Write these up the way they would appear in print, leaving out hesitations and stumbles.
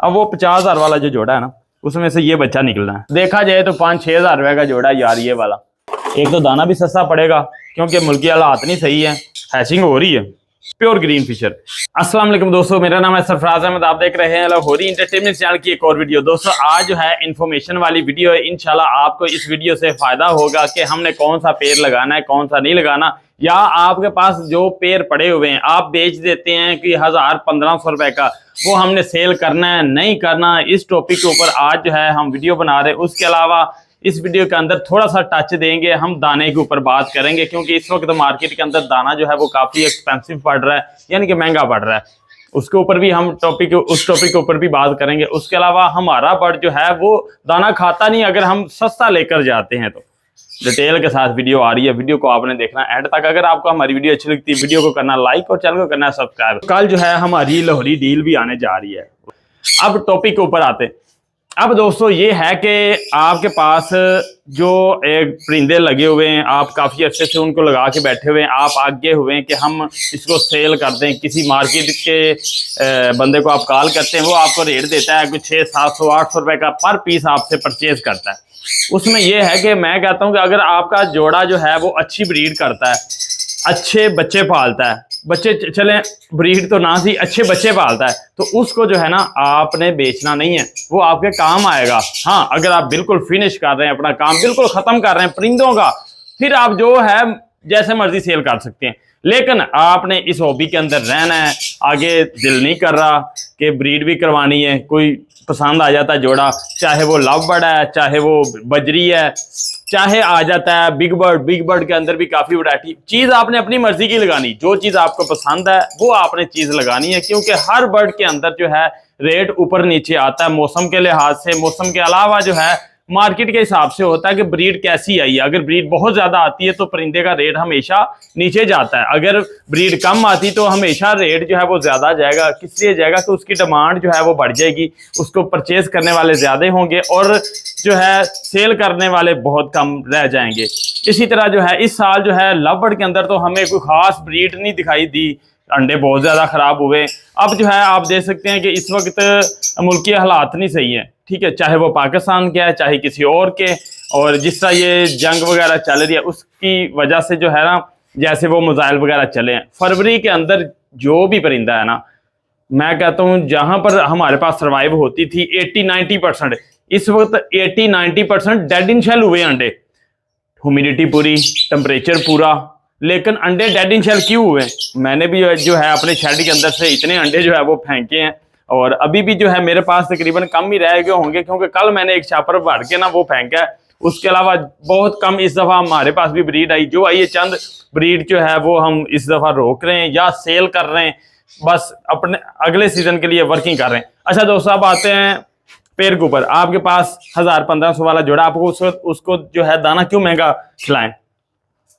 अब वो 50,000 वाला जो जोड़ा है ना, उसमें से ये बच्चा निकलना है। देखा जाए तो 5-6 हज़ार रुपए का जोड़ा यार ये वाला। एक तो दाना भी सस्ता पड़ेगा क्योंकि मुल्की हालात नहीं सही है, हैचिंग हो रही है। Pure green fisher. अस्सलाम वालेकुम दोस्तों, मेरा नाम है सरफराज अहमद, आप देख रहे हैं लाहौरी एंटरटेनमेंट चैनल की एक और वीडियो। दोस्तों आज जो है इन्फॉर्मेशन वाली वीडियो है। इंशाल्लाह आपको इस वीडियो से फायदा होगा कि हमने कौन सा पेड़ लगाना है, कौन सा नहीं लगाना, या आपके पास जो पेड़ पड़े हुए हैं आप बेच देते हैं कि 1000-1500 रुपए का, वो हमने सेल करना है नहीं करना। इस टॉपिक के ऊपर आज जो है हम वीडियो बना रहे हैं। उसके अलावा इस वीडियो के अंदर थोड़ा सा टच देंगे, हम दाने के ऊपर बात करेंगे क्योंकि इस वक्त मार्केट के अंदर दाना जो है वो काफ़ी एक्सपेंसिव पड़ रहा है, यानी कि महंगा पड़ रहा है। उसके ऊपर भी हम उस टॉपिक के ऊपर भी बात करेंगे। उसके अलावा हमारा बर्ड जो है वो दाना खाता नहीं अगर हम सस्ता लेकर जाते हैं। तो डिटेल के साथ वीडियो आ रही है, वीडियो को आपने देखना एंड तक। अगर आपको हमारी वीडियो अच्छी लगती है, वीडियो को करना लाइक और चैनल को करना सब्सक्राइब। कल जो है हमारी लाहौरी डील भी आने जा रही है। अब टॉपिक के ऊपर आते हैं। अब दोस्तों ये है कि आपके पास जो एक परिंदे लगे हुए हैं, आप काफ़ी अच्छे से उनको लगा के बैठे हुए हैं, आप आगे हुए हैं कि हम इसको सेल कर दें। किसी मार्केट के बंदे को आप कॉल करते हैं, वो आपको रेट देता है कुछ 600-700-800 रुपए का पर पीस आपसे परचेज करता है। उसमें यह है कि मैं कहता हूं कि अगर आपका जोड़ा जो है वो अच्छी ब्रीड करता है, अच्छे बच्चे पालता है, बच्चे चलें ब्रीड तो ना सी अच्छे बच्चे पालता है, तो उसको जो है ना आपने बेचना नहीं है, वो आपके काम आएगा। हाँ, अगर आप बिल्कुल फिनिश कर रहे हैं, अपना काम बिल्कुल खत्म कर रहे हैं परिंदों का, फिर आप जो है जैसे मर्जी सेल कर सकते हैं। लेकिन आपने इस हॉबी के अंदर रहना है। आगे दिल नहीं कर रहा कि ब्रीड भी करवानी है, कोई पसंद आ जाता है जोड़ा, चाहे वो लव बर्ड है, चाहे वो बजरी है, चाहे आ जाता है बिग बर्ड। बिग बर्ड के अंदर भी काफी वैरायटी चीज आपने अपनी मर्जी की लगानी। जो चीज आपको पसंद है वो आपने चीज लगानी है, क्योंकि हर बर्ड के अंदर जो है रेट ऊपर नीचे आता है मौसम के लिहाज से। मौसम के अलावा जो है मार्केट के हिसाब से होता है कि ब्रीड कैसी आई है। अगर ब्रीड बहुत ज्यादा आती है तो परिंदे का रेट हमेशा नीचे जाता है, अगर ब्रीड कम आती तो हमेशा रेट जो है वो ज्यादा जाएगा। किस लिए जाएगा? कि उसकी डिमांड जो है वो बढ़ जाएगी, उसको परचेज करने वाले ज्यादा होंगे और जो है सेल करने वाले बहुत कम रह जाएंगे। इसी तरह जो है इस साल जो है लव बर्ड के अंदर तो हमें कोई खास ब्रीड नहीं दिखाई दी, अंडे बहुत ज्यादा खराब हुए। अब जो है आप देख सकते हैं कि इस वक्त मुल्की हालात नहीं सही है, ठीक है, चाहे वो पाकिस्तान के है चाहे किसी और के। और जिस तरह ये जंग वगैरह चल रही है उसकी वजह से जो है ना, जैसे वो मिसाइल वगैरह चले हैं, फरवरी के अंदर जो भी परिंदा है ना, मैं कहता हूँ जहां पर हमारे पास सर्वाइव होती थी 80-90%, इस वक्त 80-90% डेड इन शेल हुए अंडे। ह्यूमिडिटी पूरी, टेम्परेचर पूरा, लेकिन अंडे डेड इन शेल क्यों हुए? मैंने भी जो है अपने शेड के अंदर से इतने अंडे जो है वो फेंके हैं, और अभी भी जो है मेरे पास तकरीबन कम ही रह गए होंगे, क्योंकि कल मैंने एक छापर भर के ना वो फेंका है। उसके अलावा बहुत कम इस दफा हमारे पास भी ब्रीड आई, जो आई है चंद ब्रीड जो है वो हम इस दफा रोक रहे हैं या सेल कर रहे हैं, बस अपने अगले सीजन के लिए वर्किंग कर रहे हैं। अच्छा दोस्तों, अब आते हैं पेड़ के ऊपर। आपके पास 1000-1500 वाला जोड़ा, आपको उसको जो है दाना क्यों महंगा खिलाएं?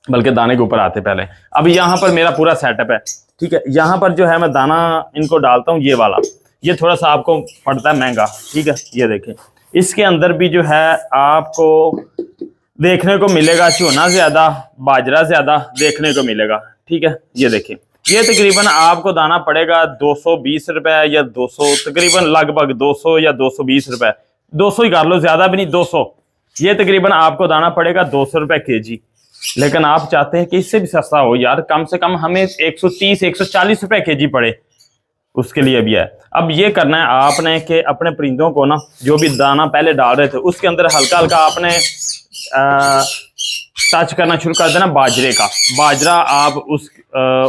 बल्कि दाने के ऊपर आते पहले। अब यहाँ पर मेरा पूरा सेटअप है, ठीक है। यहाँ पर जो है मैं दाना इनको डालता हूँ, ये वाला, ये थोड़ा सा आपको पड़ता है महंगा, ठीक है। ये देखें, इसके अंदर भी जो है आपको देखने को मिलेगा चूना ज्यादा, बाजरा ज्यादा देखने को मिलेगा, ठीक है। ये देखें, ये तकरीबन आपको दाना पड़ेगा 220 रुपए या 200, तकरीबन लगभग 200 या 220 रुपए, 200 ही कर लो, ज्यादा भी नहीं, 200। ये तकरीबन आपको दाना पड़ेगा 200 रुपए केजी। लेकिन आप चाहते हैं कि इससे भी सस्ता हो यार, कम से कम हमें 130-140 रुपए केजी पड़े, उसके लिए भी है। अब ये करना है आपने कि अपने परिंदों को ना, जो भी दाना पहले डाल रहे थे उसके अंदर हल्का हल्का आपने टच करना शुरू कर देना बाजरे का। बाजरा आप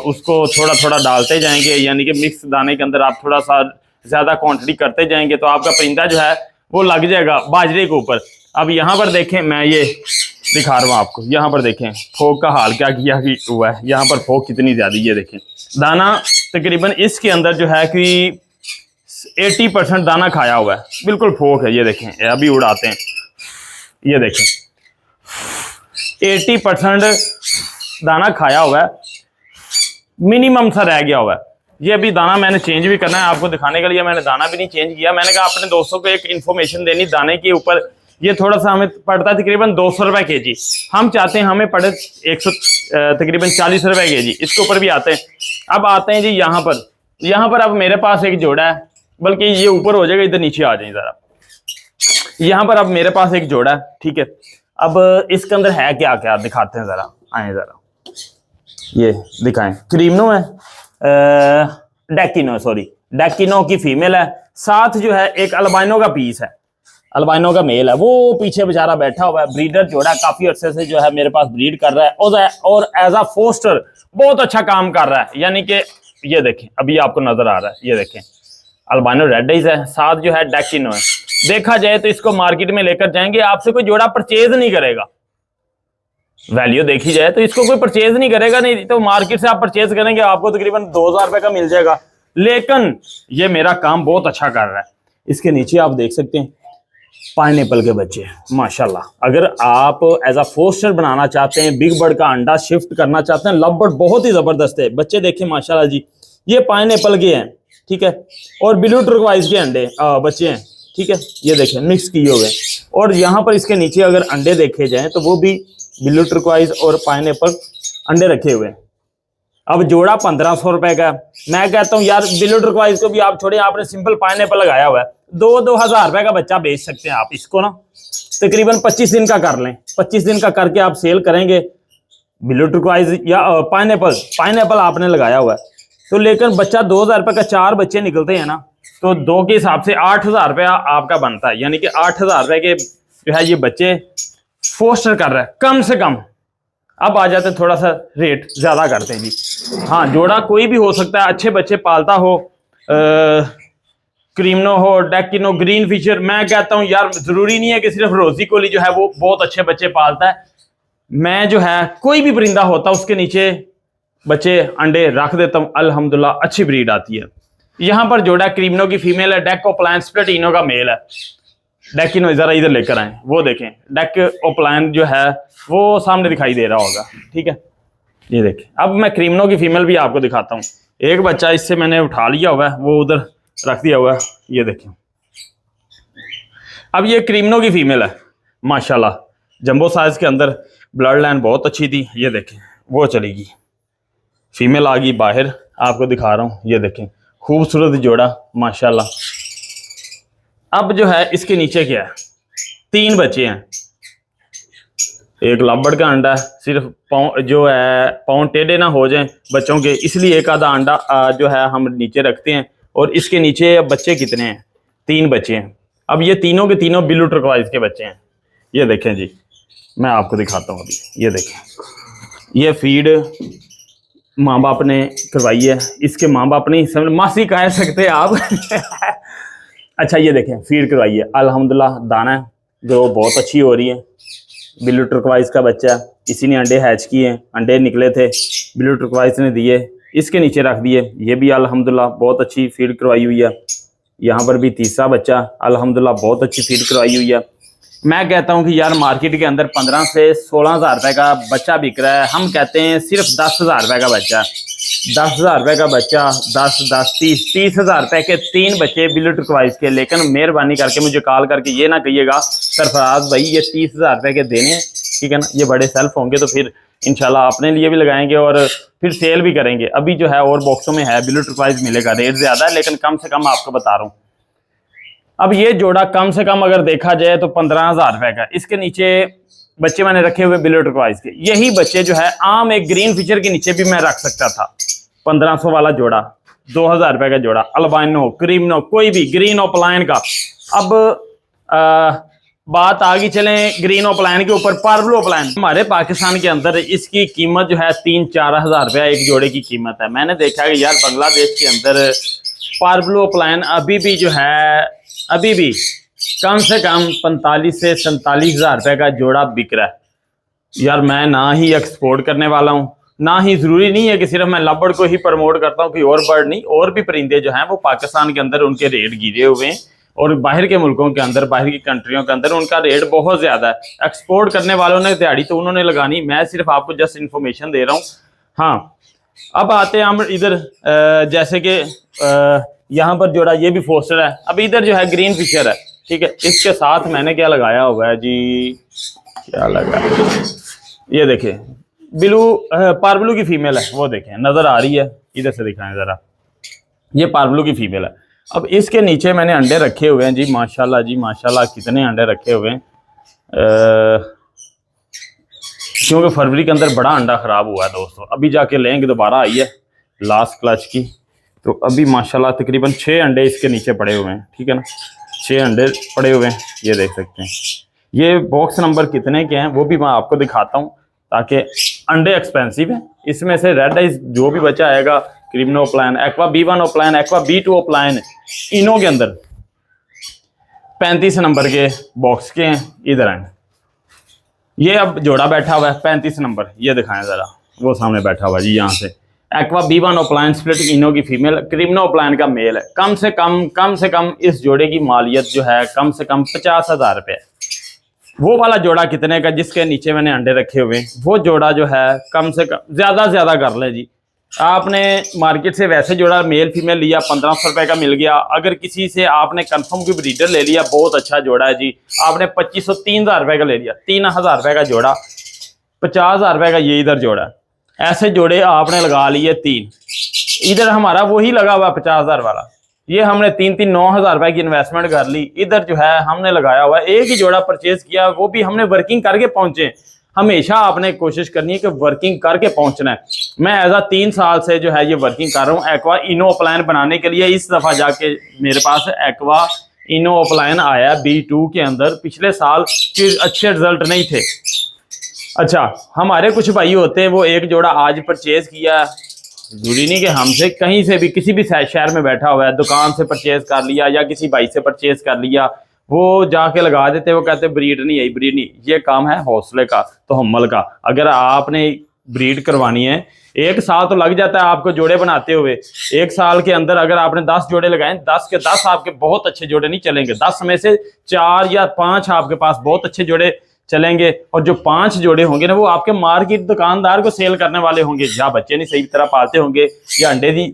उसको थोड़ा थोड़ा डालते जाएंगे, यानी कि मिक्स दाने के अंदर आप थोड़ा सा ज्यादा क्वांटिटी करते जाएंगे तो आपका परिंदा जो है वो लग जाएगा बाजरे के ऊपर। अब यहाँ पर देखें, मैं ये दिखा रहा हूँ आपको, यहाँ पर देखें फोक का हाल क्या किया हुआ है, यहाँ पर फोक कितनी ज्यादा, ये देखें दाना तकरीबन इसके अंदर जो है कि 80% दाना खाया हुआ है, बिल्कुल फोक है। ये देखें, अभी उड़ाते हैं, ये देखें 80% दाना खाया हुआ है, मिनिमम सा रह गया हुआ है। ये अभी दाना मैंने चेंज भी करना है, आपको दिखाने के लिए मैंने दाना भी नहीं चेंज किया। मैंने कहा अपने दोस्तों को एक इन्फॉर्मेशन देनी दाने के ऊपर। ये थोड़ा सा हमें पड़ता है तकरीबन 200 रुपए केजी, हम चाहते हैं हमें पड़े 100 तकरीबन 40 रुपए केजी, इसके ऊपर भी आते हैं। अब आते हैं जी यहाँ पर अब मेरे पास एक जोड़ा है, बल्कि ये ऊपर हो जाएगा, इधर नीचे आ जाए जरा। यहाँ पर अब मेरे पास एक जोड़ा है, ठीक है। अब इसके अंदर है क्या क्या दिखाते हैं जरा, आए जरा, ये दिखाएं। क्रीमनो है, डेकिनो, सॉरी डेकिनो की फीमेल है, साथ जो है एक अल्बाइनो का पीस है, अल्बाइनो का मेल है, वो पीछे बेचारा बैठा हुआ है। ब्रीडर जोड़ा काफी अरसे से जो है मेरे पास ब्रीड कर रहा है और एज अ फोस्टर बहुत अच्छा काम कर रहा है। यानी कि ये देखें, अभी आपको नजर आ रहा है, ये देखें अल्बाइनो रेड आइज है, साथ जो है डेकिनो है। देखा जाए तो इसको मार्केट में लेकर जाएंगे, आपसे कोई जोड़ा परचेज नहीं करेगा। वैल्यू देखी जाए तो इसको कोई परचेज नहीं करेगा, नहीं तो मार्केट से आप परचेज करेंगे आपको तकरीबन 2000 रुपए का मिल जाएगा। लेकिन ये मेरा काम बहुत अच्छा कर रहा है। इसके नीचे आप देख सकते हैं पाइनएप्पल के बच्चे, माशाल्लाह। अगर आप एज अ फोस्टर बनाना चाहते हैं, बिग बर्ड का अंडा शिफ्ट करना चाहते हैं, लव बर्ड बहुत ही जबरदस्त है। बच्चे देखें माशाल्लाह जी, ये पाइनएप्पल के हैं, ठीक है, और ब्लू टर्कवाइज के अंडे बच्चे हैं, ठीक है, ये देखें मिक्स किए हुए। और यहाँ पर इसके नीचे अगर अंडे देखे जाएं तो वो भी ब्लू टर्कवाइज और पाइनएप्पल अंडे रखे हुए हैं। अब जोड़ा 1500 रुपए का। मैं कहता हूँ यार ब्लू टर्कवाइज को भी आप छोड़े, आपने सिंपल पाइनएप्पल लगाया हुआ है, 2-2000 रुपए का बच्चा बेच सकते हैं आप इसको ना, तकरीबन 25 दिन का कर लें, 25 दिन का करके आप सेल करेंगे। ब्लू टर्कवाइज या पाइनएप्पल आपने लगाया हुआ है तो, लेकिन बच्चा 2000 रुपए का 4 बच्चे निकलते हैं ना, तो 2 के हिसाब से 8000 रुपया आपका बनता है। यानी कि 8000 रुपए के जो है ये बच्चे फोस्टर कर रहा है कम से कम। अब आ जाते हैं थोड़ा सा रेट ज्यादा करते हैं जी। हाँ, जोड़ा कोई भी हो सकता है, अच्छे बच्चे पालता हो, क्रीमनो हो, डेकिनो, ग्रीन फिशर। मैं कहता हूँ यार जरूरी नहीं है कि सिर्फ रोजी कोली जो है वो बहुत अच्छे बच्चे पालता है। मैं जो है कोई भी परिंदा होता उसके नीचे बच्चे अंडे रख देता हूँ, अल्हम्दुलिल्लाह अच्छी ब्रीड आती है। यहाँ पर जोड़ा क्रीमनो की फीमेल है, डेकोप्लान स्प्लेटिनो का मेल है। डेकिनो जरा इधर लेकर आए, वो देखें डेकोप्लान जो है वो सामने दिखाई दे रहा होगा, ठीक है, ये देखें। अब मैं क्रीमनो की फीमेल भी आपको दिखाता हूँ। एक बच्चा इससे मैंने उठा लिया हुआ है, वो उधर रख दिया हुआ है, ये देखें। अब ये क्रीमनो की फीमेल है, माशाल्लाह जंबो साइज के अंदर, ब्लड लाइन बहुत अच्छी थी, ये देखें वो चलेगी, फीमेल आ गई बाहर, आपको दिखा रहा हूँ, ये देखें खूबसूरत जोड़ा माशाल्लाह। अब जो है इसके नीचे क्या है, 3 बच्चे हैं, एक लबड़ का अंडा है, सिर्फ पाँव जो है पाँव टेढ़े ना हो जाएं बच्चों के, इसलिए एक आधा अंडा जो है हम नीचे रखते हैं। और इसके नीचे बच्चे कितने हैं, 3 बच्चे हैं। अब ये तीनों के तीनों ब्लू टर्कवाइज के बच्चे हैं, ये देखें जी, मैं आपको दिखाता हूँ अभी, ये देखें। ये फीड माँ बाप ने करवाई है, इसके माँ बाप नहीं समझ मासी कह सकते हैं आप अच्छा ये देखें फीड करवाई है, अल्हम्दुलिल्लाह दाना है जो बहुत अच्छी हो रही है। ब्लू टर्कवाइज का बच्चा, इसी ने अंडे हैच किए, अंडे निकले थे, ब्लू टर्कवाइज ने दिए, इसके नीचे रख दिए। ये भी अल्हम्दुलिल्लाह बहुत अच्छी फीड करवाई हुई है। यहाँ पर भी तीसरा बच्चा अल्हम्दुलिल्लाह बहुत अच्छी फीड करवाई हुई है। मैं कहता हूँ कि यार मार्केट के अंदर 15 से 16,000 रुपए का बच्चा बिक रहा है, हम कहते हैं सिर्फ 10,000 रुपए का बच्चा, 10,000 रुपए का बच्चा, 30,000 रुपए के 3 बच्चे ब्लू टर्कवाइज के। लेकिन मेहरबानी करके मुझे कॉल करके ये ना कहिएगा सरफराज भाई ये 30,000 रुपए के देने हैं, ठीक है ना, ये बड़े सेल्फ होंगे तो फिर इंशाल्लाह अपने लिए भी लगाएंगे और फिर सेल भी करेंगे। अभी जो है और बॉक्सों में है ब्लू टर्कवाइज मिलेगा, रेट ज्यादा है लेकिन कम से कम आपको बता रहा हूँ। अब ये जोड़ा कम से कम अगर देखा जाए तो 15,000 रुपए का। इसके नीचे बच्चे मैंने रखे हुए ब्लू टर्कवाइज के, यही बच्चे जो है आम एक ग्रीन फिशर के नीचे भी मैं रख सकता था। 1500 वाला जोड़ा, 2000 रुपए का जोड़ा, अल्बाइनो, क्रीमनो, कोई भी ग्रीन ओपलाइन का। अब बात आगे चलें ग्रीन ओपलाइन के ऊपर, पार्बलो ओपलाइन हमारे पाकिस्तान के अंदर इसकी कीमत जो है 3-4 हज़ार रुपया एक जोड़े की कीमत है। मैंने देखा कि यार बांग्लादेश के अंदर पार्बलो ओपलाइन अभी भी जो है अभी भी कम से कम 45 से 47 हज़ार रुपये का जोड़ा बिक रहा है। यार मैं ना ही एक्सपोर्ट करने वाला हूँ, ना ही ज़रूरी नहीं है कि सिर्फ मैं लबड़ को ही प्रमोट करता हूँ, कोई और बर्ड नहीं, और भी परिंदे जो हैं वो पाकिस्तान के अंदर उनके रेट गिरे हुए हैं और बाहर के मुल्कों के अंदर, बाहर की कंट्रियों के अंदर उनका रेट बहुत ज़्यादा है। एक्सपोर्ट करने वालों ने दिहाड़ी तो उन्होंने लगानी, मैं सिर्फ आपको जस्ट इन्फॉर्मेशन दे रहा हूँ। हाँ, अब आते हैं हम इधर, जैसे कि यहाँ पर जोड़ा ये भी फोस्टर है। अब इधर जो है ग्रीन फिशर है, ठीक है, इसके साथ मैंने क्या लगाया हुआ है जी, क्या लगाया, ये देखें ब्लू पार्बलू की फीमेल है, वो देखें नजर आ रही है, इधर से दिखाएं जरा, ये पार्बलू की फीमेल है। अब इसके नीचे मैंने अंडे रखे हुए हैं जी माशाल्लाह कितने अंडे रखे हुए हैं। क्योंकि फरवरी के अंदर बड़ा अंडा ख़राब हुआ है दोस्तों, अभी जाके लेंगे, दोबारा आई है लास्ट क्लच की। तो अभी माशाल्लाह तकरीबन 6 अंडे इसके नीचे पड़े हुए हैं, ठीक है ना, 6 अंडे पड़े हुए हैं, ये देख सकते हैं। ये बॉक्स नंबर कितने के हैं वो भी मैं आपको दिखाता हूँ, ताकि अंडे एक्सपेंसिव हैं। इसमें से रेड आइज जो भी बच्चा आएगा, क्रिम्नो ओप्लाइन, एक्वा B1 ओप्लाइन, एक्वा B2 ओप्लाइन, इनों के अंदर 35 नंबर के बॉक्स के हैं। इधर आए, ये अब जोड़ा बैठा हुआ है 35 नंबर, ये दिखाएं ज़रा, वो सामने बैठा हुआ है जी यहाँ से। एक्वा B1 ओप्लाइन स्प्लिट इनो की फीमेल, क्रिम्नो ओप्लाइन का मेल है। कम से कम इस जोड़े की मालियत जो है कम से कम 50,000 रुपये। वो वाला जोड़ा कितने का जिसके नीचे मैंने अंडे रखे हुए, वो जोड़ा जो है कम से कम ज़्यादा कर ले जी। आपने मार्केट से वैसे जोड़ा मेल फीमेल लिया 1500 रुपये का मिल गया। अगर किसी से आपने कंफर्म की ब्रीडर ले लिया, बहुत अच्छा जोड़ा है जी, आपने 2500 3,000 रुपये का ले लिया, 3,000 रुपये का जोड़ा, 50,000 रुपये का ये इधर जोड़ा। ऐसे जोड़े आपने लगा लिए 3, इधर हमारा वही लगा हुआ 50,000 वाला, ये हमने 9,000 रुपए की इन्वेस्टमेंट कर ली। इधर जो है हमने लगाया हुआ एक ही जोड़ा परचेज किया, वो भी हमने वर्किंग करके पहुंचे। हमेशा आपने कोशिश करनी है कि वर्किंग करके पहुंचना है। मैं एज 3 साल से जो है ये वर्किंग कर रहा हूँ एक्वा इनो ओप्लाइन बनाने के लिए। इस दफा जाके मेरे पास एक्वा इनो ओप्लाइन आया B2 के अंदर, पिछले साल के अच्छे रिजल्ट नहीं थे। अच्छा, हमारे कुछ भाई होते हैं वो एक जोड़ा आज परचेज किया, जरूरी नहीं कि हमसे, कहीं से भी किसी भी शहर में बैठा हुआ है, दुकान से परचेज कर लिया या किसी भाई से परचेज कर लिया, वो जाके लगा देते, वो कहते ब्रीड नहीं आई, ब्रीड नहीं। ये काम है हौसले का, तो हम्मल का। अगर आपने ब्रीड करवानी है, 1 साल तो लग जाता है आपको जोड़े बनाते हुए। 1 साल के अंदर अगर आपने 10 जोड़े लगाए, 10 के 10 आपके बहुत अच्छे जोड़े नहीं चलेंगे, 10 में से 4 या 5 आपके पास बहुत अच्छे जोड़े चलेंगे, और जो 5 जोड़े होंगे ना वो आपके मार्केट दुकानदार को सेल करने वाले होंगे, या बच्चे नहीं सही तरह पालते होंगे या अंडे नहीं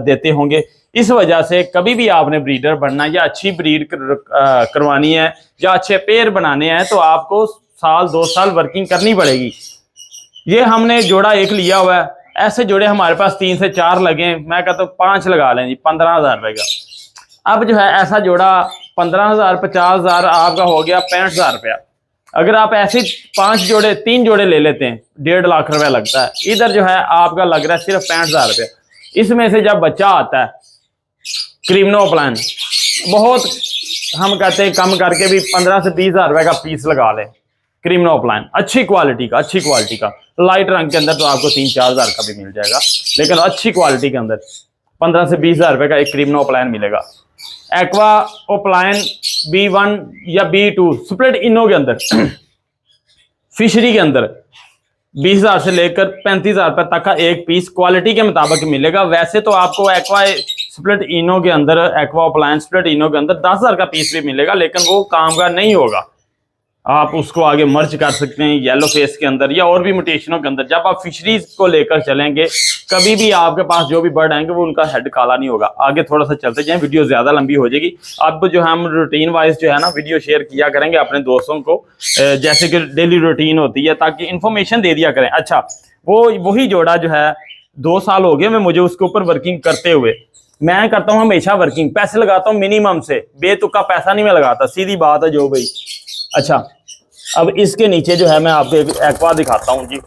देते होंगे। इस वजह से कभी भी आपने ब्रीडर बनना या अच्छी ब्रीड करवानी है या अच्छे पेयर बनाने हैं, तो आपको 1-2 साल वर्किंग करनी पड़ेगी। ये हमने जोड़ा एक लिया हुआ है, ऐसे जोड़े हमारे पास 3 से 4 लगे, मैं कहता हूँ 5 लगा लें जी, 15,000 रुपये का। अब जो है ऐसा जोड़ा 15,000, 50,000 आपका हो गया 65,000 रुपया। अगर आप ऐसे 3 जोड़े ले लेते हैं, 1.5 लाख रुपया लगता है। इधर जो है आपका लग रहा है सिर्फ 65,000 रुपये। इसमें से जब बच्चा आता है क्रिम्नो ओप्लाइन, बहुत हम कहते हैं कम करके भी 15 से 20,000 रुपये का पीस लगा लें क्रिम्नो ओप्लाइन, अच्छी क्वालिटी का। लाइट रंग के अंदर तो आपको 3-4 हज़ार का भी मिल जाएगा, लेकिन अच्छी क्वालिटी के अंदर 15 से 20,000 रुपये का एक क्रिम्नो ओप्लाइन मिलेगा। एक्वा ओप्लाइन B1 या B2 स्प्लिट इनो के अंदर फिशरी के अंदर 20,000 से लेकर 35,000 रुपये तक का एक पीस क्वालिटी के मुताबिक मिलेगा। वैसे तो आपको एक्वा स्प्लिट इनो के अंदर, एक्वा ओप्लाइन स्प्लिट इनो के अंदर 10,000 का पीस भी मिलेगा, लेकिन वो काम का नहीं होगा। आप उसको आगे मर्ज कर सकते हैं येलो फेस के अंदर या और भी म्यूटेशनों के अंदर। जब आप फिशरीज को लेकर चलेंगे, कभी भी आपके पास जो भी बर्ड आएंगे वो उनका हेड काला नहीं होगा। आगे थोड़ा सा चलते जाएं, वीडियो ज्यादा लंबी हो जाएगी। अब जो हम रूटीन वाइज जो है ना वीडियो शेयर किया करेंगे अपने दोस्तों को, जैसे कि डेली रूटीन होती है, ताकि इन्फॉर्मेशन दे दिया करें। अच्छा, वही जोड़ा जो है 2 साल हो गए मैं मुझे उसके ऊपर वर्किंग करते हुए। मैं करता हूँ हमेशा वर्किंग, पैसे लगाता हूँ मिनिमम से, बेतुका पैसा नहीं मैं लगाता, सीधी बात है जो भाई। अच्छा, अब इसके नीचे जो है मैं आपको एक एक्वा दिखाता हूँ जी,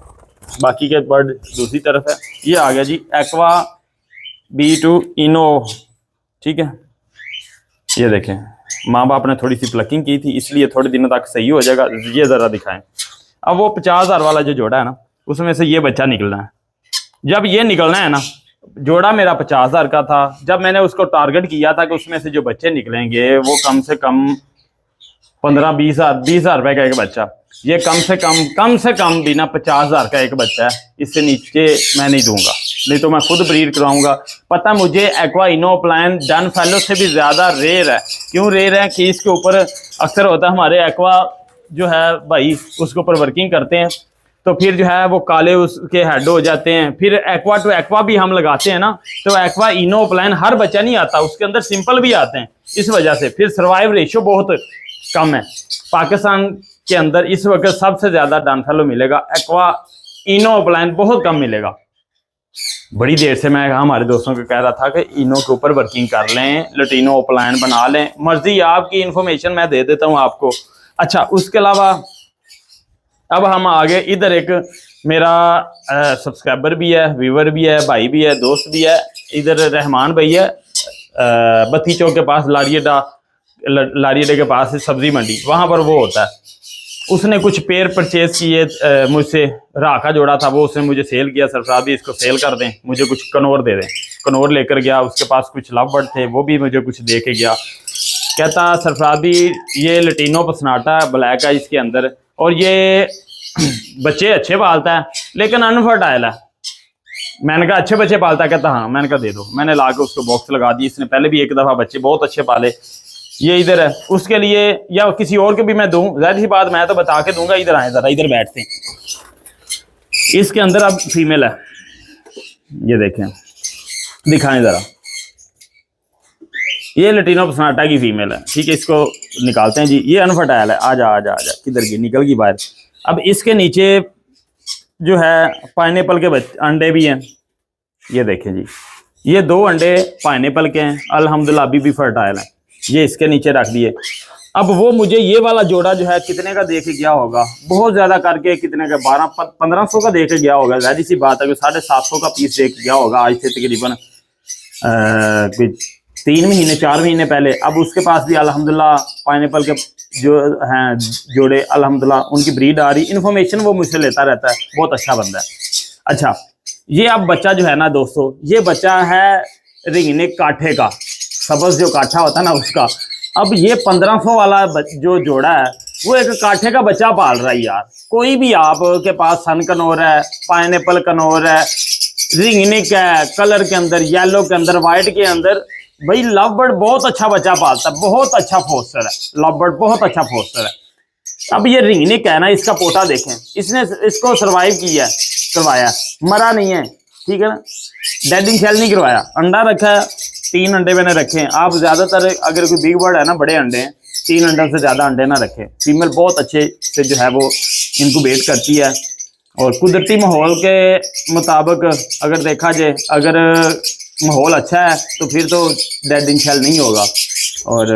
बाकी के बर्ड दूसरी तरफ है। ये आ गया जी एक्वा B2 इनो, ठीक है। ये देखें, माँ बाप ने थोड़ी सी प्लकिंग की थी, इसलिए थोड़े दिनों तक सही हो जाएगा। ये ज़रा दिखाएं। अब वो 50,000 वाला जो जोड़ा है ना, उसमें से ये बच्चा निकलना है। जब ये निकलना है ना, जोड़ा मेरा 50,000 का था, जब मैंने उसको टारगेट किया था कि उसमें से जो बच्चे निकलेंगे वो कम से कम 15-20,000 रुपये का एक बच्चा। ये कम से कम भी ना 50,000 का एक बच्चा है, इससे नीचे मैं नहीं दूंगा, नहीं तो मैं खुद ब्रीड कराऊंगा। पता मुझे एक्वा इनो ओप्लाइन डन फेलो से भी ज़्यादा रेयर है। क्यों रेयर है कि इसके ऊपर अक्सर होता है हमारे एक्वा जो है भाई उसके ऊपर वर्किंग करते हैं, तो फिर जो है वो काले उसके हेड हो जाते हैं। फिर एक्वा टू एक्वा भी हम लगाते हैं ना, तो एक्वा इनो ओप्लाइन हर बच्चा नहीं आता, उसके अंदर सिंपल भी आते हैं। इस वजह से फिर सर्वाइव रेशियो बहुत कम है। पाकिस्तान के अंदर इस वक्त सबसे ज्यादा डन फेलो मिलेगा, एक्वा इनो ओप्लाइन बहुत कम मिलेगा। बड़ी देर से मैं हमारे दोस्तों को कह रहा था कि इनों के ऊपर वर्किंग कर लें, लटीनो प्लान बना लें, मर्जी आपकी, इन्फॉर्मेशन मैं दे देता हूँ आपको। अच्छा, उसके अलावा अब हम आगे इधर एक मेरा सब्सक्राइबर भी है, व्यूवर भी है, भाई भी है, दोस्त भी है, इधर रहमान भाई है, बत्ती चौक के पास लारियडे के पास सब्जी मंडी, वहाँ पर वो होता है। उसने कुछ पेड़ परचेज किए मुझसे, राह का जोड़ा था वो उसने मुझे सेल किया, सरफराज भी इसको सेल कर दें, मुझे कुछ कनौर दे दें। कनौर लेकर गया, उसके पास कुछ लव बर्ड थे, वो भी मुझे कुछ दे के गया। कहता सरफराज भी ये लटीनो पसनाटा ब्लैक है इसके अंदर, और ये बच्चे अच्छे पालता है लेकिन अनफर्टाइल है। मैंने कहा अच्छे बच्चे पालता है? कहता हाँ। मैंने कहा दे दो। मैंने ला के उसको बॉक्स लगा दी। इसने पहले भी एक दफ़ा बच्चे बहुत अच्छे पाले, ये इधर है, उसके लिए या किसी और के भी मैं दूं, जाहिर सी बात मैं तो बता के दूंगा। इधर आए जरा, इधर बैठते हैं। इसके अंदर अब फीमेल है, ये देखें, दिखाएं जरा, ये लटीनो पसनाटा की फीमेल है, ठीक है। इसको निकालते हैं जी, ये अनफर्टाइल है। आजा आजा आजा, किधर गई, निकल गई बाहर। अब इसके नीचे जो है पाइनएप्पल के अंडे भी हैं, ये देखें जी, ये 2 अंडे पाइनएप्पल के हैं, अल्हम्दुलिल्लाह अभी भी फर्टाइल हैं। ये इसके नीचे रख दिए। अब वो मुझे ये वाला जोड़ा जो है कितने का दे के गया होगा, बहुत ज़्यादा करके, कितने का, 1200-1500 का दे के गया होगा। ज़ाहिर सी बात है कि 750 का पीस दे के गया होगा आज से तकरीबन 3 महीने 4 महीने पहले। अब उसके पास भी अल्हम्दुलिल्लाह पाइनएप्पल के जो हैं जोड़े, अल्हम्दुलिल्लाह उनकी ब्रीड आ रही। इन्फॉर्मेशन वो मुझसे लेता रहता है, बहुत अच्छा बंदा है। अच्छा, ये अब बच्चा जो है ना दोस्तों, ये बच्चा है रिंगने काठे का, सब्ज जो काठा होता है ना उसका। अब ये 1500 वाला जो जोड़ा है वो एक काठे का बच्चा पाल रहा है यार। कोई भी आपके पास सन कनौर है, पाइनएप्पल कनौर है, रिंगनिक है, कलर के अंदर, येलो के अंदर, वाइट के अंदर, भाई लव बर्ड बहुत अच्छा बच्चा पालता है, बहुत अच्छा फोस्टर है लव बर्ड, बहुत अच्छा फोस्टर है। अब ये रिंगनिक है ना, इसका पोटा देखें, इसने इसको सर्वाइव किया, करवाया, मरा नहीं है, ठीक है ना, डेडिंग शेल नहीं करवाया, अंडा रखा है, 3 अंडे मैंने रखे हैं। आप ज्यादातर अगर कोई बिग बर्ड है ना, बड़े अंडे हैं, 3 अंडे से ज्यादा अंडे ना रखें। फीमेल बहुत अच्छे से जो है वो इनक्यूबेट करती है, और कुदरती माहौल के मुताबिक अगर देखा जाए, अगर माहौल अच्छा है तो फिर तो डेडिंग शेल नहीं होगा, और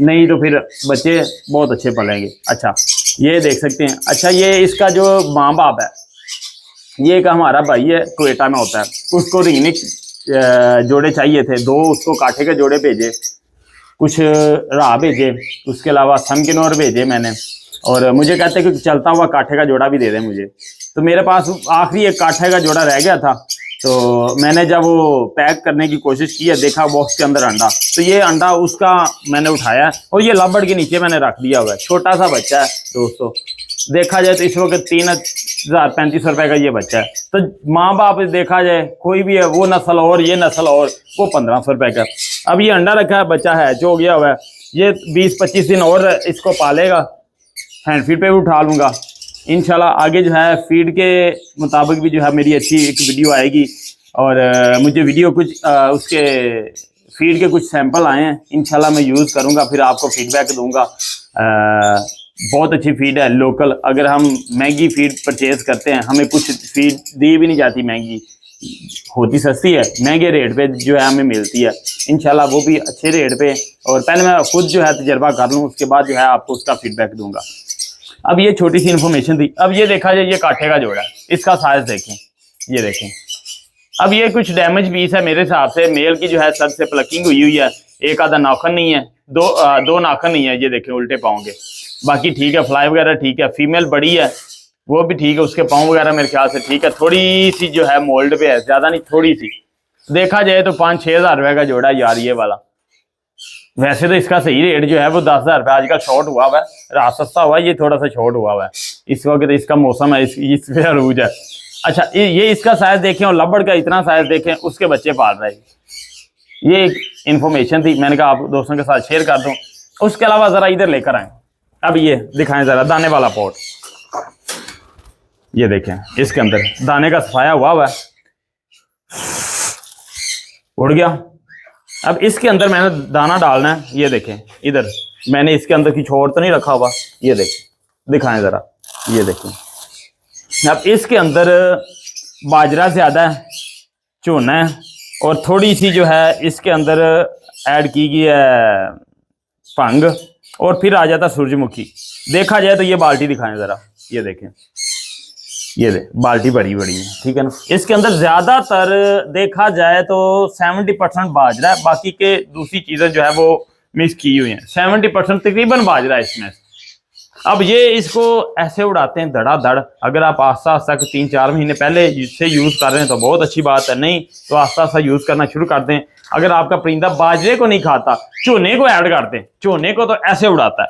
नहीं तो फिर बच्चे बहुत अच्छे पलेंगे। अच्छा, ये देख सकते हैं। अच्छा, ये इसका जो माँ बाप है, ये एक हमारा भाई है, क्वेटा में होता है, उसको रिंगनिक जोड़े चाहिए थे, 2 उसको काठे के जोड़े भेजे, कुछ राह भेजे, उसके अलावा सन किनौर भेजे मैंने, और मुझे कहते कि चलता हुआ काठे का जोड़ा भी दे दें मुझे। तो मेरे पास आखिरी एक काठे का जोड़ा रह गया था, तो मैंने जब वो पैक करने की कोशिश की है, देखा बॉक्स के अंदर अंडा, तो ये अंडा उसका मैंने उठाया और ये लव बर्ड के नीचे मैंने रख दिया हुआ है। छोटा सा बच्चा है दोस्तों, देखा जाए तो इस वक्त 3035 रुपए का ये बच्चा है। तो माँ बाप देखा जाए कोई भी है, वो नस्ल और ये नस्ल और, वो 1500 रुपए का। अब ये अंडा रखा है, बच्चा है जो गया हुआ है, ये 20-25 दिन और इसको पालेगा, हैंड फीड पे भी उठा लूँगा इंशाल्लाह। आगे जो है फीड के मुताबिक भी जो है मेरी अच्छी एक वीडियो आएगी, और मुझे वीडियो कुछ उसके फीड के कुछ सैंपल आए हैं, इंशाल्लाह मैं यूज़ करूँगा, फिर आपको फीडबैक दूंगा। बहुत अच्छी फीड है लोकल। अगर हम महंगी फीड परचेज करते हैं, हमें कुछ फीड दी भी नहीं जाती, महंगी होती सस्ती है, महंगे रेट पे जो है हमें मिलती है इंशाल्लाह, वो भी अच्छे रेट पे। और पहले मैं खुद जो है तजर्बा कर लूँ, उसके बाद जो है आपको उसका फीडबैक दूंगा। अब ये छोटी सी इन्फॉर्मेशन थी। अब ये देखा जाए, ये काठे का जोड़ा है, इसका साइज देखें, ये देखें। अब ये कुछ डैमेज पीस है मेरे हिसाब से, मेल की जो है सर से प्लकिंग हुई हुई है, एक आधा नाखन नहीं है, दो नाखन नहीं है, ये देखें उल्टे पाँव के, बाकी ठीक है, फ्लाई वगैरह ठीक है। फीमेल बड़ी है, वो भी ठीक है, उसके पाँव वगैरह मेरे ख्याल से ठीक है, थोड़ी सी जो है मोल्ड पे है, ज्यादा नहीं, थोड़ी सी। देखा जाए तो 5-6 हज़ार रुपए का जोड़ा यार ये वाला। वैसे तो इसका सही रेट जो है वो 10 हज़ार रुपये आजकल शॉर्ट हुआ हुआ है, रात सस्ता हुआ है, ये थोड़ा सा शॉर्ट हुआ हुआ है इस वक्त, इसका मौसम है, इस पे अरूज है। अच्छा, ये इसका साइज देखें और लव बर्ड का इतना साइज देखें, उसके बच्चे पाल रहे हैं। ये एक इन्फॉर्मेशन थी, मैंने कहा आप दोस्तों के साथ शेयर कर दूं। उसके अलावा जरा इधर लेकर आए, अब ये दिखाएं जरा दाने वाला पॉट, ये देखें, इसके अंदर दाने का सफाया हुआ हुआ है, उड़ गया। अब इसके अंदर मैंने दाना डालना है, ये देखें, इधर मैंने इसके अंदर कुछ और तो नहीं रखा हुआ, ये देखें, दिखाएं जरा, ये देखें। अब इसके अंदर बाजरा ज्यादा है, चूना है और थोड़ी सी जो है इसके अंदर ऐड की गई है भंग, और फिर आ जाता सूरजमुखी। देखा जाए तो ये बाल्टी दिखाएं ज़रा, ये देखें, ये दे बाल्टी बड़ी बड़ी है, ठीक है ना। इसके अंदर ज़्यादातर देखा जाए तो 70% बाजरा है, बाकी के दूसरी चीज़ें जो है वो मिक्स की हुई हैं। 70% तकरीबन बाजरा है इसमें। अब ये इसको ऐसे उड़ाते हैं धड़ाधड़। अगर आप आस्ता आस्ता 3-4 महीने पहले इससे यूज़ कर रहे हैं तो बहुत अच्छी बात है, नहीं तो आस्ता आस्ता यूज़ करना शुरू कर दें। अगर आपका परिंदा बाजरे को नहीं खाता, चूने को ऐड कर दें। चूने को तो ऐसे उड़ाता है।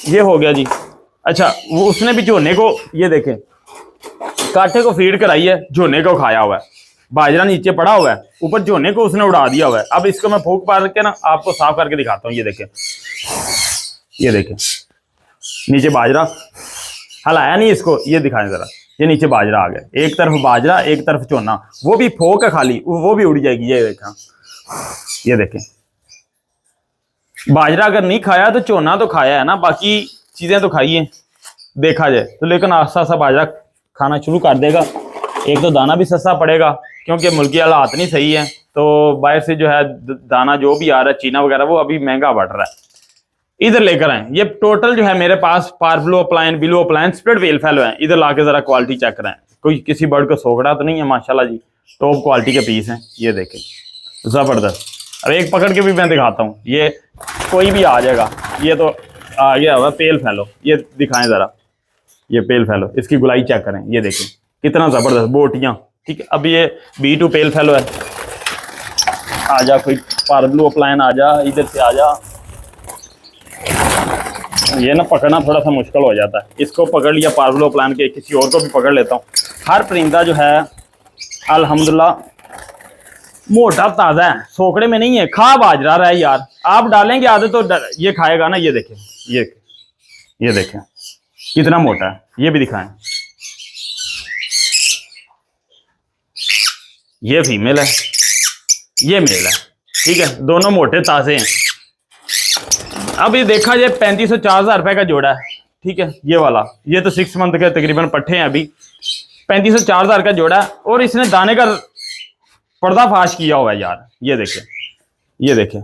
ये हो गया जी। अच्छा, वो उसने भी चूने को, ये देखें, कांटे को फीड कराई है, झोने को खाया हुआ है, बाजरा नीचे पड़ा हुआ है, ऊपर झोने को उसने उड़ा दिया हुआ है। अब इसको मैं फूंक मार के ना आपको साफ करके दिखाता हूँ। ये देखें, ये देखें, नीचे बाजरा हलाया नहीं इसको, ये दिखाएं जरा, ये नीचे बाजरा आ गया। एक तरफ बाजरा, एक तरफ चोना, वो भी फोक है खाली, वो भी उड़ जाएगी। ये देखा, ये देखें, बाजरा अगर नहीं खाया तो चोना तो खाया है ना, बाकी चीजें तो खाई है देखा जाए तो। लेकिन आस्ता आस्ता बाजरा खाना शुरू कर देगा। एक तो दाना भी सस्ता पड़ेगा क्योंकि मुल्की हालात नहीं सही है, तो बाहर से जो है दाना जो भी आ रहा है चीना वगैरह वो अभी महंगा बढ़ रहा है। इधर लेकर आए, ये टोटल जो है मेरे पास पार्बलो अपलाइन, बिलो अपलाइन, स्प्लिट वेल फेलो है। इधर लाके जरा क्वालिटी चेक कराएं, कोई किसी बर्ड को सोखड़ा तो नहीं है, माशाल्लाह जी टॉप क्वालिटी के पीस हैं। ये देखें, जबरदस्त। अब एक पकड़ के भी मैं दिखाता हूँ, ये कोई भी आ जाएगा। ये तो आ गया हुआ पेल फैलो, ये दिखाएं जरा, ये पेल फैलो, इसकी गुलाई चेक करें, ये देखें कितना जबरदस्त बोटियां, ठीक है। अब ये B2 पेल फैलो है। आ जा कोई पार्बलो अपलाइन, आ जा इधर से, आ जा। ये ना पकड़ना थोड़ा सा मुश्किल हो जाता है, इसको पकड़ लिया पार्बलो प्लान के, किसी और को भी पकड़ लेता हूँ। हर परिंदा जो है अल्हम्दुलिल्लाह मोटा ताज़ा है, सोकड़े में नहीं है, खा बाजरा रहा है यार। आप डालेंगे आदत तो ये खाएगा ना। ये देखें, ये देखें कितना मोटा है। ये भी दिखाएं, ये फीमेल है, ये मेल है, ठीक है, दोनों मोटे ताज़े हैं। अब ये देखा जाए 3500-4000 रुपए का जोड़ा है, ठीक है। ये वाला, ये तो 6 मंथ के तकरीबन पट्टे हैं अभी। 3500-4000 का जोड़ा है और इसने दाने का पर्दाफाश किया हुआ है यार। ये देखें, ये देखें,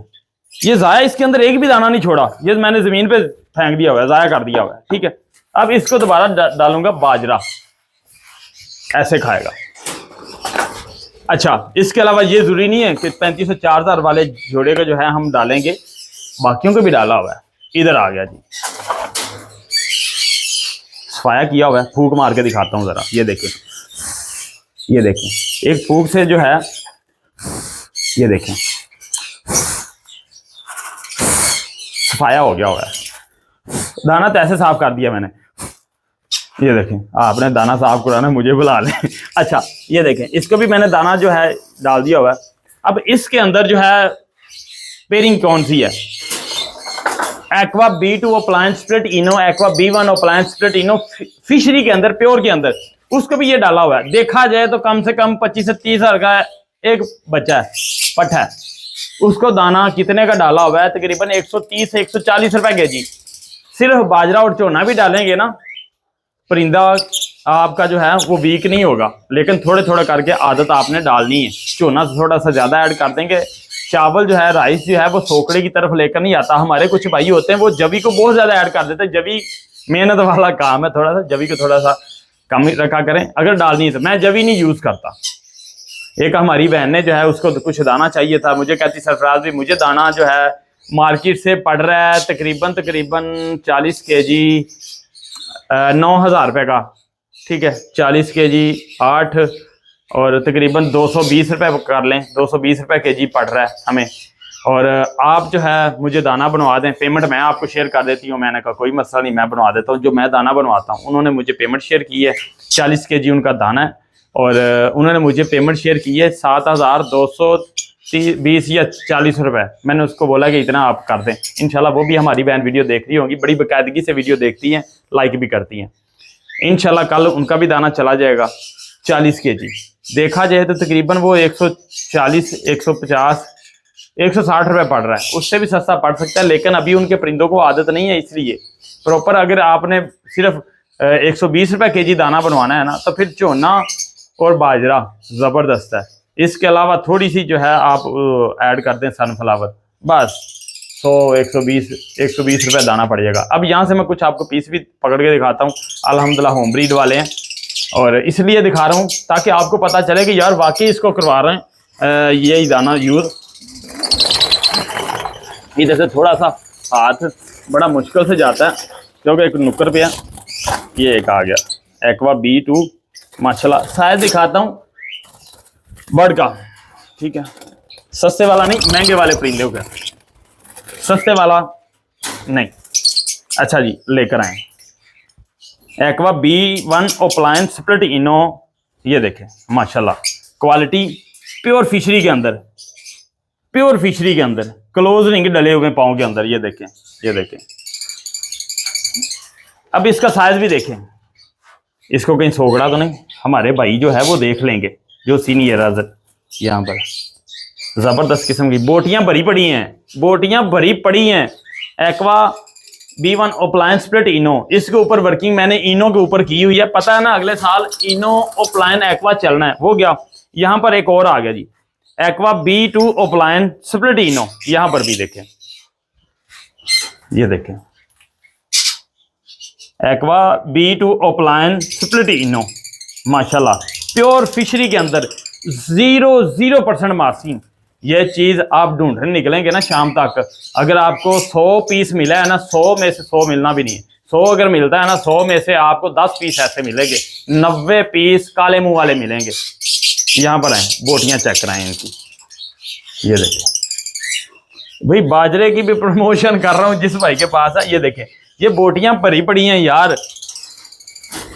ये जाया इसके अंदर एक भी दाना नहीं छोड़ा, ये मैंने जमीन पे फेंक दिया हुआ है, जाया कर दिया हुआ है, ठीक है। अब इसको दोबारा डालूंगा बाजरा, ऐसे खाएगा। अच्छा, इसके अलावा ये जरूरी नहीं है कि 3500-4000 वाले जोड़े का जो है हम डालेंगे, बाकियों को भी डाला हुआ है। इधर आ गया जी, सफाया किया हुआ है, फूक मार के दिखाता हूँ जरा। ये देखें, ये देखें, एक फूक से जो है, ये देखें सफाया हो गया हुआ है। दाना तो ऐसे साफ कर दिया मैंने। ये देखें, आपने दाना साफ कराना मुझे बुला लें। अच्छा, ये देखें, इसको भी मैंने दाना जो है डाल दिया हुआ है। अब इसके अंदर जो है पेयरिंग कौन सी है, aqua B2 opaline split ino, aqua B1 opaline split ino, फिशरी के अंदर, प्योर के अंदर, उसको भी ये डाला हुआ है। देखा जाए तो कम से कम 25 से 30 हज़ार का एक बच्चा है, पट्टा है। उसको दाना कितने का डाला हुआ है, तकरीबन 130 से 140 रुपए केजी। सिर्फ बाजरा और चोना भी डालेंगे ना, परिंदा आपका जो है वो वीक नहीं होगा। लेकिन थोड़े थोड़े करके आदत आपने डालनी है। चोना थोड़ा सा ज्यादा ऐड कर देंगे। चावल जो है, राइस जो है वो सोकड़े की तरफ लेकर नहीं आता। हमारे कुछ भाई होते हैं वो जवी को बहुत ज्यादा ऐड कर देते हैं। जवी मेहनत वाला काम है, थोड़ा सा जवी को थोड़ा सा कम रखा करें अगर डालनी है तो। मैं जवी नहीं यूज करता। एक हमारी बहन ने जो है उसको कुछ दाना चाहिए था, मुझे कहती सरफराज भी मुझे दाना जो है मार्केट से पड़ रहा है तकरीबन 40 केजी 9,000 रुपये का, ठीक है। 40 केजी 8 और तकरीबन 220 रुपये कर लें, 220 रुपये केजी पड़ रहा है हमें। और आप जो है मुझे दाना बनवा दें, पेमेंट मैं आपको शेयर कर देती हूँ। मैंने कहा कोई मसला नहीं, मैं बनवा देता हूँ। जो मैं दाना बनवाता हूँ उन्होंने मुझे पेमेंट शेयर की है, 40 केजी उनका दाना है और उन्होंने मुझे पेमेंट शेयर की है 7,220 या 40 रुपये। मैंने उसको बोला कि इतना आप कर दें। इंशाल्लाह वो भी हमारी बहन वीडियो देख रही होगी, बड़ी बाकायदगी से वीडियो देखती हैं, लाइक भी करती हैं। इंशाल्लाह कल उनका भी दाना चला जाएगा 40 केजी। देखा जाए तो तकरीबन वो 140, 150, 160 रुपये पड़ रहा है। उससे भी सस्ता पड़ सकता है, लेकिन अभी उनके परिंदों को आदत नहीं है। इसलिए प्रॉपर अगर आपने सिर्फ 120 रुपये केजी दाना बनवाना है ना, तो फिर चोना और बाजरा ज़बरदस्त है। इसके अलावा थोड़ी सी जो है आप ऐड कर दें सनफ्लावर, बस 100 120 120 रुपये दाना पड़ जाएगा। अब यहाँ से मैं कुछ आपको पीस भी पकड़ के दिखाता हूँ। अल्हम्दुलिल्लाह होम ब्रीड वाले हैं और इसलिए दिखा रहा हूँ ताकि आपको पता चले कि यार वाकई इसको करवा रहे हैं यही दाना यूज़। इधर से थोड़ा सा हाथ बड़ा मुश्किल से जाता है क्योंकि एक नुक्कर पे है। ये एक आ गया एक्वा B2 माशाल्लाह। साइज दिखाता हूँ बर्ड का, ठीक है, सस्ते वाला नहीं, महंगे वाले परिंदे हो गए, सस्ते वाला नहीं। अच्छा जी, लेकर आए एक्वा B1 ओपलाइन स्प्लिट इनो। ये देखें माशाल्लाह क्वालिटी, प्योर फिशरी के अंदर, प्योर फिशरी के अंदर, क्लोज रिंग डले हुए पाँव के अंदर। ये देखें, ये देखें। अब इसका साइज भी देखें, इसको कहीं सोगड़ा तो नहीं, हमारे भाई जो है वो देख लेंगे जो सीनियर अजर। यहाँ पर जबरदस्त किस्म की बोटियां भरी पड़ी हैं, बोटियां भरी पड़ी हैं। एक्वा B1 ओपलाइन स्प्लिट इनो, इसके ऊपर वर्किंग मैंने इनो के ऊपर की हुई है। पता है ना अगले साल इनो ओपलाइन एक्वा चलना है, हो गया। यहाँ पर एक और आ गया जी, aqua B2 opaline split ino. यहाँ पर भी देखें, ये देखें एक्वा B2 ओपलाइन स्प्लिट इनो माशाल्लाह प्योर फिशरी के अंदर 0% मार्किंग। ये चीज़ आप ढूंढने निकलेंगे ना शाम तक, अगर आपको 100 पीस मिला है ना, 100 में से 100 मिलना भी नहीं है। 100 अगर मिलता है ना, 100 में से आपको 10 पीस ऐसे मिलेंगे, 90 पीस काले मुंह वाले मिलेंगे। यहाँ पर आए, बोटियां चेक कराएं इनकी। ये देखें भाई, बाजरे की भी प्रमोशन कर रहा हूँ जिस भाई के पास है। ये देखें, ये बोटियां भरी पड़ी हैं यार,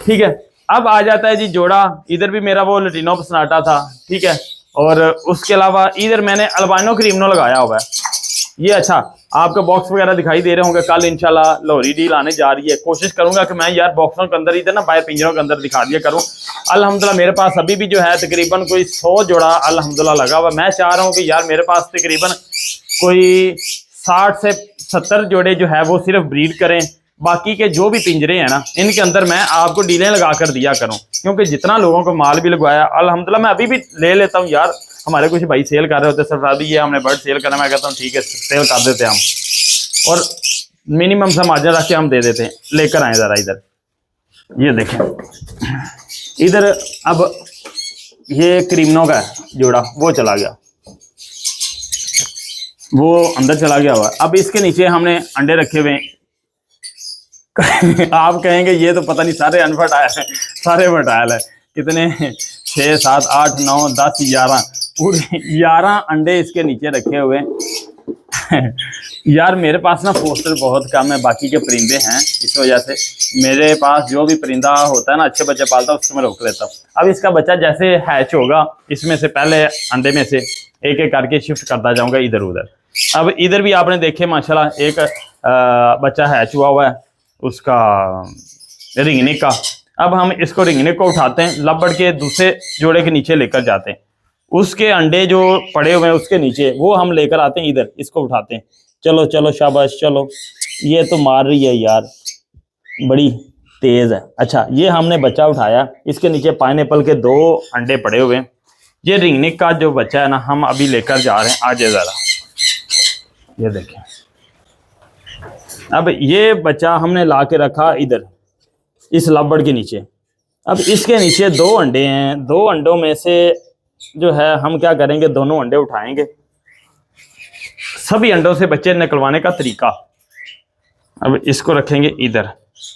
ठीक है। अब आ जाता है जी जोड़ा। इधर भी मेरा वो लटीनो पसनाटा था, ठीक है, और उसके अलावा इधर मैंने अल्बाइनो क्रीमनो लगाया हुआ है। ये अच्छा, आपको बॉक्स वगैरह दिखाई दे रहे होंगे। कल इंशाल्लाह लाहौरी डील आने जा रही है, कोशिश करूंगा कि मैं यार बॉक्सों के अंदर इधर ना बाहर पिंजरों के अंदर दिखा दिया करूं। अल्हम्दुलिल्लाह मेरे पास अभी भी जो है तकरीबन कोई 100 जोड़ा अल्हम्दुलिल्लाह लगा हुआ। मैं चाह रहा हूँ कि यार मेरे पास तकरीबन कोई 60 से 70 जोड़े जो है वो सिर्फ ब्रीड करें, बाकी के जो भी पिंजरे हैं ना इनके अंदर मैं आपको डीलें लगा कर दिया करूं, क्योंकि जितना लोगों को माल भी लगवाया अल्हम्दुलिल्लाह मैं अभी भी ले लेता हूं यार। हमारे कुछ भाई सेल कर रहे होते, सरफराज ये हमने बर्ड सेल करना, मैं कहता हूँ ठीक है सेल कर देते हैं हम, और मिनिमम सा मार्जिन रख के हम दे देते हैं। लेकर आए जरा इधर, ये देखें इधर। अब ये क्रीमनो का जोड़ा वो चला गया, वो अंदर चला गया हुआ। अब इसके नीचे हमने अंडे रखे हुए हैं। आप कहेंगे ये तो पता नहीं सारे अनफर्टाइल है, सारे फर्टाइल है। कितने 6 7 8 9 10 11 पूरे 11 अंडे इसके नीचे रखे हुए हैं। यार मेरे पास ना फोस्टर बहुत कम है, बाकी के परिंदे हैं, इस वजह से मेरे पास जो भी परिंदा होता है ना अच्छे बच्चे पालता हूँ उसको मैं रोक लेता हूँ। अब इसका बच्चा जैसे हैच होगा, इसमें से पहले अंडे में से एक एक करके शिफ्ट करता जाऊंगा इधर उधर। अब इधर भी आपने देखे माशाल्लाह एक बच्चा हैच हुआ है उसका रिंगनिक का। अब हम इसको रिंगनिक को उठाते हैं, लबड़ के दूसरे जोड़े के नीचे लेकर जाते हैं। उसके अंडे जो पड़े हुए हैं उसके नीचे वो हम लेकर आते हैं इधर, इसको उठाते हैं। चलो चलो शाबाश चलो, ये तो मार रही है यार, बड़ी तेज है। अच्छा ये हमने बच्चा उठाया, इसके नीचे पाइनएप्पल के 2 अंडे पड़े हुए हैं। ये रिंगनिक का जो बच्चा है ना हम अभी लेकर जा रहे हैं। आज जरा ये देखें, अब ये बच्चा हमने ला के रखा इधर इस लबड़ के नीचे। अब इसके नीचे 2 अंडे हैं, 2 अंडों में से जो है हम क्या करेंगे, दोनों अंडे उठाएंगे। सभी अंडों से बच्चे निकलवाने का तरीका, अब इसको रखेंगे इधर।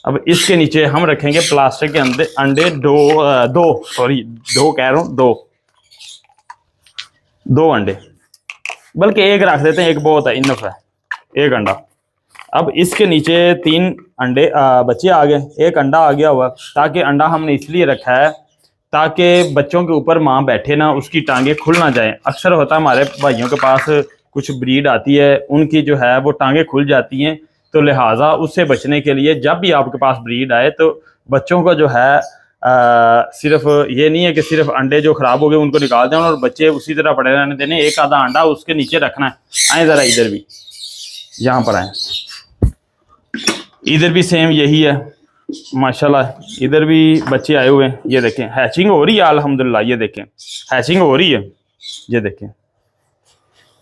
अब इसके नीचे हम रखेंगे प्लास्टिक के अंडे 2 कह रहा हूँ 2 अंडे, बल्कि एक रख देते हैं, एक बहुत है, इनफ है, एक अंडा। अब इसके नीचे 3 अंडे बच्चे आ गए, एक अंडा आ गया हुआ। ताकि अंडा हमने इसलिए रखा है ताकि बच्चों के ऊपर माँ बैठे ना, उसकी टांगे खुल ना जाए। अक्सर होता है हमारे भाइयों के पास कुछ ब्रीड आती है, उनकी जो है वो टांगे खुल जाती हैं, तो लिहाजा उससे बचने के लिए जब भी आपके पास ब्रीड आए तो बच्चों को जो है सिर्फ ये नहीं है कि सिर्फ अंडे जो खराब हो गए उनको निकाल देना और बच्चे उसी तरह पड़े रहने देने, एक आधा अंडा उसके नीचे रखना है। आए ज़रा इधर भी, यहाँ पर आए, इधर भी सेम यही है माशाल्लाह। इधर भी बच्चे आए हुए हैं, ये देखें हैचिंग हो रही है अल्हम्दुलिल्लाह। ये देखें हैचिंग हो रही है, ये देखें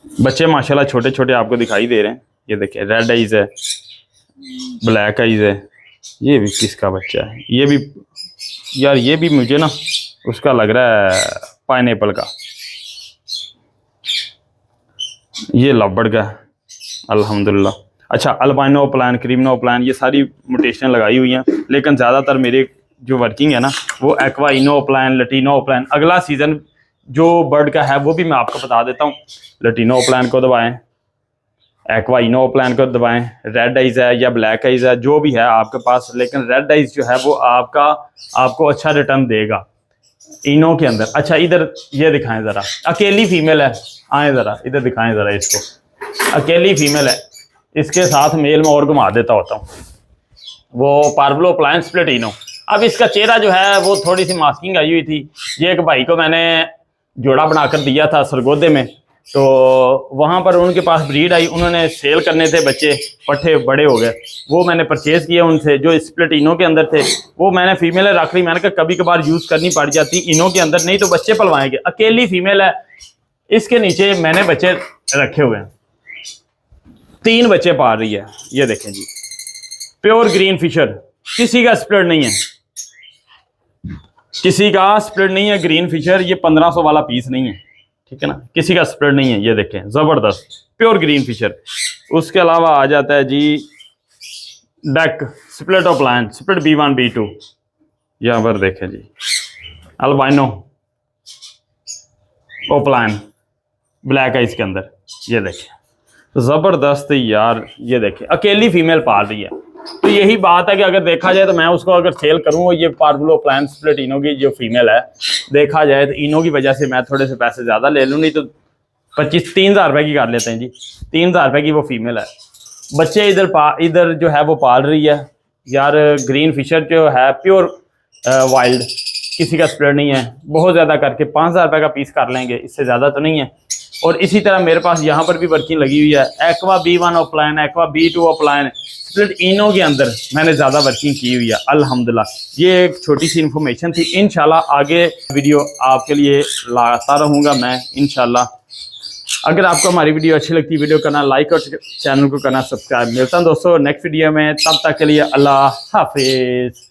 बच्चे माशाल्लाह छोटे छोटे आपको दिखाई दे रहे हैं। ये देखें रेड आइज है, ब्लैक आइज है। ये भी किसका बच्चा है? ये भी यार, ये भी मुझे ना उसका लग रहा है पाइनएप्पल का। ये लवबर्ड का है अल्हम्दुलिल्लाह। अच्छा, अल्बाइनो प्लान, क्रीमनो प्लान, ये सारी म्यूटेशन लगाई हुई हैं, लेकिन ज़्यादातर मेरे जो वर्किंग है ना वो एक्वाइनो प्लान, लटीनो प्लान। अगला सीज़न जो बर्ड का है वो भी मैं आपको बता देता हूँ। लटीनो प्लान को दबाएं, एक्वाइनो प्लान को दबाएं, रेड आइज है या ब्लैक आइज है जो भी है आपके पास, लेकिन रेड आइज जो है वो आपको अच्छा रिटर्न देगा इनो के अंदर। अच्छा, इधर ये दिखाएं ज़रा, अकेली फीमेल है, आए ज़रा इधर दिखाएं ज़रा इसको, अकेली फीमेल है। इसके साथ मेल में और घुमा देता होता हूँ, वो पार्वलो प्लान स्प्लिटिनो। अब इसका चेहरा जो है वो थोड़ी सी मास्किंग आई हुई थी। ये एक भाई को मैंने जोड़ा बनाकर दिया था सरगोदे में, तो वहाँ पर उनके पास ब्रीड आई, उन्होंने सेल करने थे बच्चे, पट्ठे बड़े हो गए, वो मैंने परचेज़ किए उनसे। जो स्प्लिटिनो के अंदर थे वो मैंने फीमेल रख ली। मैंने कहा कभी कभार यूज़ करनी पड़ जाती इनो के अंदर, नहीं तो बच्चे पलवाएंगे। अकेली फीमेल है, इसके नीचे मैंने बच्चे रखे हुए हैं, 3 बच्चे पाल रही है। ये देखें जी, प्योर ग्रीन फिशर, किसी का स्प्लिट नहीं है, किसी का स्प्लिट नहीं है ग्रीन फिशर। ये 1500 वाला पीस नहीं है, ठीक है ना, किसी का स्प्लिट नहीं है। ये देखें ज़बरदस्त प्योर ग्रीन फिशर। उसके अलावा आ जाता है जी डक split opaline, split B1 B2। यहाँ पर देखें जी albino opaline black eyes के अंदर। ये देखें ज़बरदस्त यार, ये देखें अकेली फीमेल पाल रही है। तो यही बात है कि अगर देखा जाए तो मैं उसको अगर सेल करूँ, ये पार्वलो प्लान स्प्लिट इनो की जो फीमेल है, देखा जाए तो इनो की वजह से मैं थोड़े से पैसे ज़्यादा ले लूँ, नहीं तो 3,000 रुपये की कर लेते हैं जी। 3,000 रुपये की वो फीमेल है। बच्चे इधर जो है वो पाल रही है यार। ग्रीन फिशर जो है प्योर वाइल्ड, किसी का स्प्लिट नहीं है। बहुत ज़्यादा करके 5,000 रुपये का पीस कर लेंगे, इससे ज़्यादा तो नहीं है। और इसी तरह मेरे पास यहाँ पर भी वर्किंग लगी हुई है, aqua B1 offline, aqua B2 offline, split इनो के अंदर मैंने ज़्यादा वर्किंग की हुई है अल्हम्दुलिल्लाह। ये एक छोटी सी इन्फॉर्मेशन थी, इंशाल्लाह आगे वीडियो आपके लिए लाता रहूँगा मैं इंशाल्लाह। अगर आपको हमारी वीडियो अच्छी लगती है, वीडियो करना लाइक और चैनल को करना सब्सक्राइब। मिलता हूँ दोस्तों नेक्स्ट वीडियो में, तब तक के लिए अल्लाह हाफिज़।